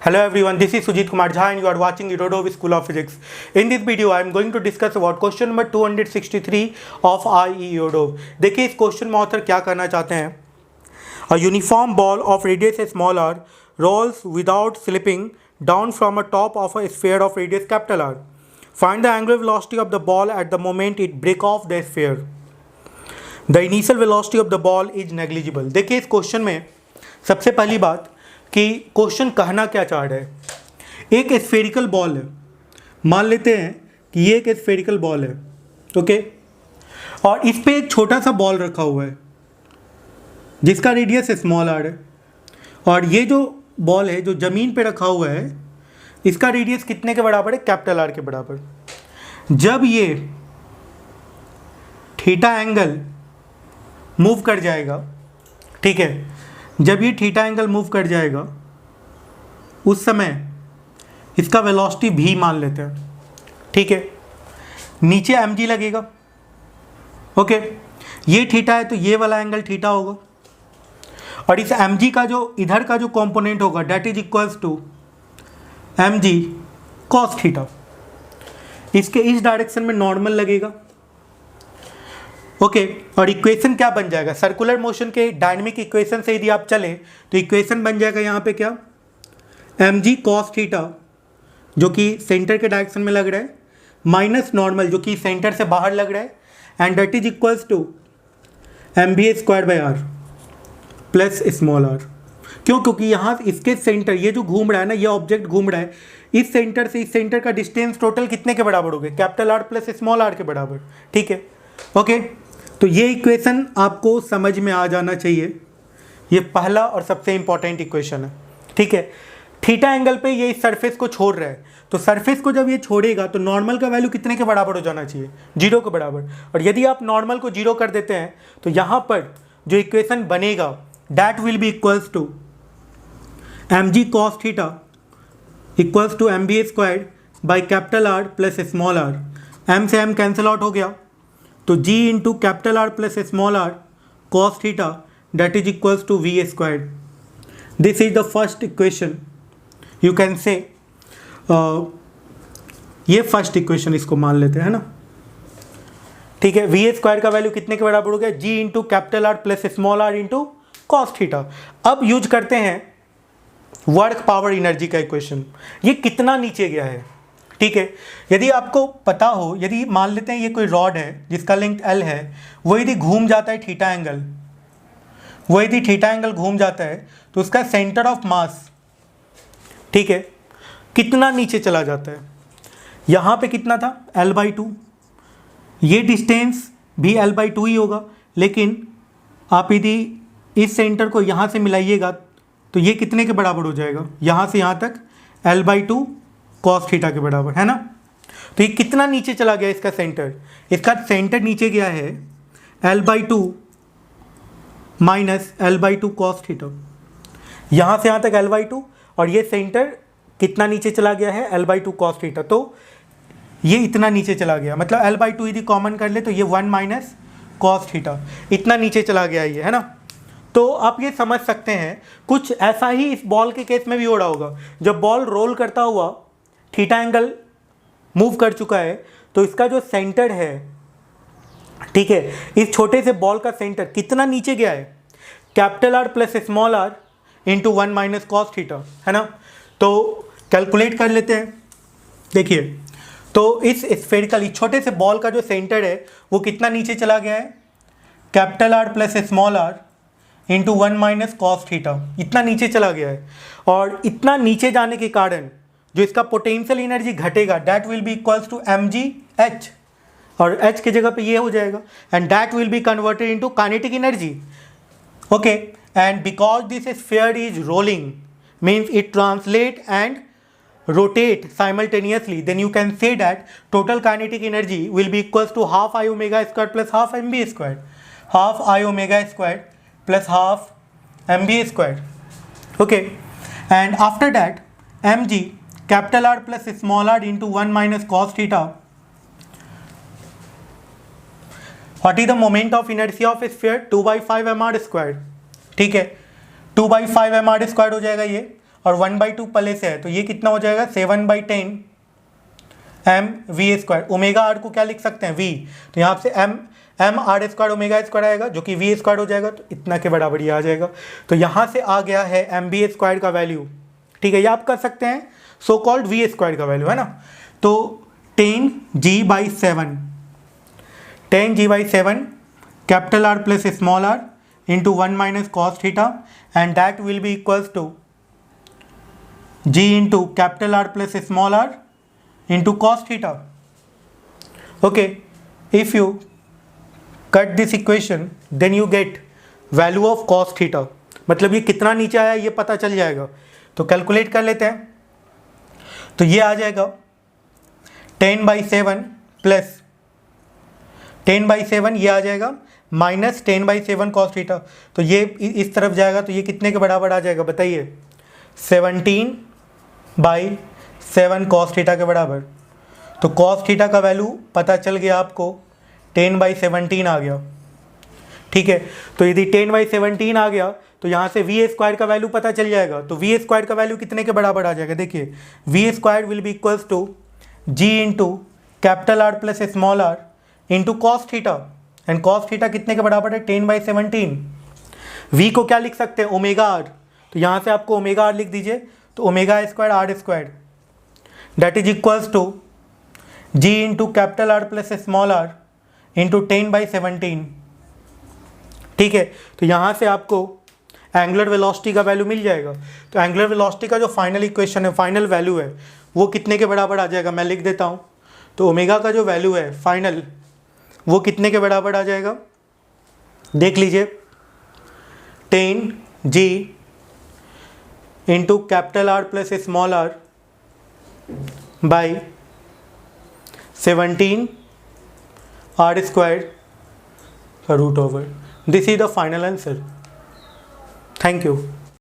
Hello everyone, this is Sujit Kumar Jha and you are watching Irodov School of Physics. In this video, I am going to discuss about question number 263 of IE Irodov. देखिए इस question में author क्या करना चाहते हैं. A uniform ball of radius small r rolls without slipping down from a top of a sphere of radius capital R. Find the angular velocity of the ball at the moment it break off the sphere. The initial velocity of the ball is negligible. देखिए इस question में सबसे पहली बात कि question कहना क्या चाह रहा है. एक स्फेरिकल बॉल है, मान लेते हैं कि ये एक स्फेरिकल बॉल है, ओके, और इस पे एक छोटा सा बॉल रखा हुआ है जिसका रेडियस स्मॉल आर है, और ये जो बॉल है जो ज़मीन पे रखा हुआ है इसका रेडियस कितने के बराबर है? कैपिटल आर के बराबर. जब ये थीटा एंगल मूव कर जाएगा, ठीक है, जब ये थीटा एंगल मूव कर जाएगा उस समय इसका वेलोसिटी भी मान लेते हैं, ठीक है. नीचे mg लगेगा, ओके, ये थीटा है तो ये वाला एंगल थीटा होगा, और इस mg का जो इधर का जो कंपोनेंट होगा that is equals to mg cos theta. इसके इस डायरेक्शन में नॉर्मल लगेगा, ओके, और इक्वेशन क्या बन जाएगा? सर्कुलर मोशन के डायनेमिक इक्वेशन से यदि आप चलें तो इक्वेशन बन जाएगा यहाँ पे क्या? mg cos थीटा जो कि सेंटर के डायरेक्शन में लग रहा है माइनस नॉर्मल जो कि सेंटर से बाहर लग रहा है, and that is equals to mv square by r plus small r. क्यों? क्योंकि यहाँ इसके सेंटर ये जो घूम रहा है ना, ये ऑब्जेक्ट घूम रहा है, इस सेंटर से इस सेंटर का डिस्टेंस टोटल कितने के बराबर हो गए? Capital r plus small r के बराबर, ठीक है, ओके. तो ये इक्वेशन आपको समझ में आ जाना चाहिए. ये पहला और सबसे इंपॉर्टेंट इक्वेशन है, ठीक है. थीटा एंगल पे ये इस सरफेस को छोड़ रहा है, तो सरफेस को जब ये छोड़ेगा तो नॉर्मल का वैल्यू कितने के बराबर हो जाना चाहिए? 0 के बराबर. और यदि आप नॉर्मल को 0 कर देते हैं तो यहाँ पर जो इक्वेशन बनेगा that will be equals to mg cos theta equals to mv square by capital r plus small r. m से m कैंसिल आउट हो गया तो g into capital r plus small r cos theta that is equals to v square. This is the first equation, you can say ये first equation इसको मान लेते हैं, है ना, ठीक है. वी स्क्वायर का वैल्यू कितने के बराबर हो गया? g into capital r plus small r into cos theta. अब यूज करते हैं वर्क पावर एनर्जी का इक्वेशन. ये कितना नीचे गया है, ठीक है. यदि आपको पता हो, यदि मान लेते हैं ये कोई रॉड है जिसका लेंथ L है, वो यदि घूम जाता है थीटा एंगल, वो यदि थीटा एंगल घूम जाता है तो उसका सेंटर ऑफ मास, ठीक है, कितना नीचे चला जाता है? यहाँ पे कितना था? L/2. ये डिस्टेंस भी L/2 ही होगा, लेकिन आप यदि इस सेंटर को यहाँ से मिलाइएगा तो ये कितने के बराबर हो जाएगा? यहाँ से यहाँ तक L/2 कॉस थीटा के बराबर, है ना. तो ये कितना नीचे चला गया इसका सेंटर? इसका सेंटर नीचे गया है L/2 minus L/2 cos theta. यहाँ से यहाँ तक L/2 और ये सेंटर कितना नीचे चला गया है? L/2 cos theta. तो ये इतना नीचे चला गया, मतलब L/2 यदि कॉमन कर ले तो ये 1 माइनस कॉस थीटा इतना नीचे चला गया ये, है ना. तो आप ये समझ सकते हैं कुछ ऐसा ही इस बॉल के केस में भी हो रहा होगा. जब बॉल रोल करता हुआ थीटा एंगल मूव कर चुका है तो इसका जो सेंटर है, ठीक है, इस छोटे से बॉल का सेंटर कितना नीचे गया है? Capital r plus small r into 1 minus cos theta, है ना. तो कैलकुलेट कर लेते हैं. देखिए, तो इस स्फेरिकल इस छोटे से बॉल का जो सेंटर है वो कितना नीचे चला गया है? Capital r plus small r into 1 minus cos theta, इतना नीचे चला गया है. और इतना नीचे जाने के कारण जो इसका पोटेंशियल एनर्जी घटेगा that will be equals to mg h, और h की जगह पे ये हो जाएगा, and that will be converted into kinetic energy, okay. And because this sphere is rolling means it translate and rotate simultaneously, then you can say that total kinetic energy will be equals to half I omega squared plus half mb squared, half I omega squared plus half mb squared, okay. And after that mg capital R plus small r into 1 minus cos theta. What is the moment of inertia of a sphere? 2/5 mr squared, ठीक है, 2/5 mr squared हो जाएगा ये. और 1/2 पहले से है, तो ये कितना हो जाएगा 7/10 m v square. Omega r को क्या लिख सकते हैं, वी, तो यहाँ से m r square omega square आएगा जो कि वी स्क्वायर हो जाएगा, तो इतना के बराबर ये आ जाएगा। तो यहाँ से आ गया है एम बी स्क्वायर का वैल्यू, ठीक है, ये आप कर सकते हैं सो कॉल्ड वी स्क्वायर का वैल्यू, है ना। तो 10g/7 10g/7 capital r plus small r into 1 minus cos theta and that will be equals to g into capital r plus small r into cos theta. Okay, if you cut this equation then you get value of cos theta, मतलब ये कितना नीचे आया ये पता चल जाएगा। तो कैलकुलेट कर लेते हैं, तो ये आ जाएगा 10/7 प्लस 10/7 ये आ जाएगा माइनस 10/7 कॉस थीटा, तो ये इस तरफ जाएगा, तो ये कितने के बराबर आ जाएगा बताइए, 17/7 कॉस थीटा के बराबर। तो कॉस थीटा का वैल्यू पता चल गया आपको, 10/17 आ गया, ठीक है। तो यदि 10/17 आ गया तो यहाँ से वी स्क्वायर का वैल्यू पता चल जाएगा। तो वी स्क्वायर का वैल्यू कितने के बराबर आ जाएगा, देखिए v square will be equals to g into capital r plus small r into cos theta, and cos theta कितने के बराबर है 10/17। वी को क्या लिख सकते हैं, ओमेगा आर, तो यहाँ से आपको ओमेगा आर लिख दीजिए, तो omega square r square that is equals to g into capital r plus small r into 10/17, ठीक है। तो यहाँ से आपको एंगुलर वेलोसिटी का वैल्यू मिल जाएगा। तो एंगुलर वेलोसिटी का जो फाइनल इक्वेशन है, फाइनल वैल्यू है, वो कितने के बराबर आ जाएगा, मैं लिख देता हूँ। तो ओमेगा का जो वैल्यू है फाइनल, वो कितने के बराबर आ जाएगा, देख लीजिए, 10g into capital r plus small r by 17 r square root over. This is the final answer. Thank you.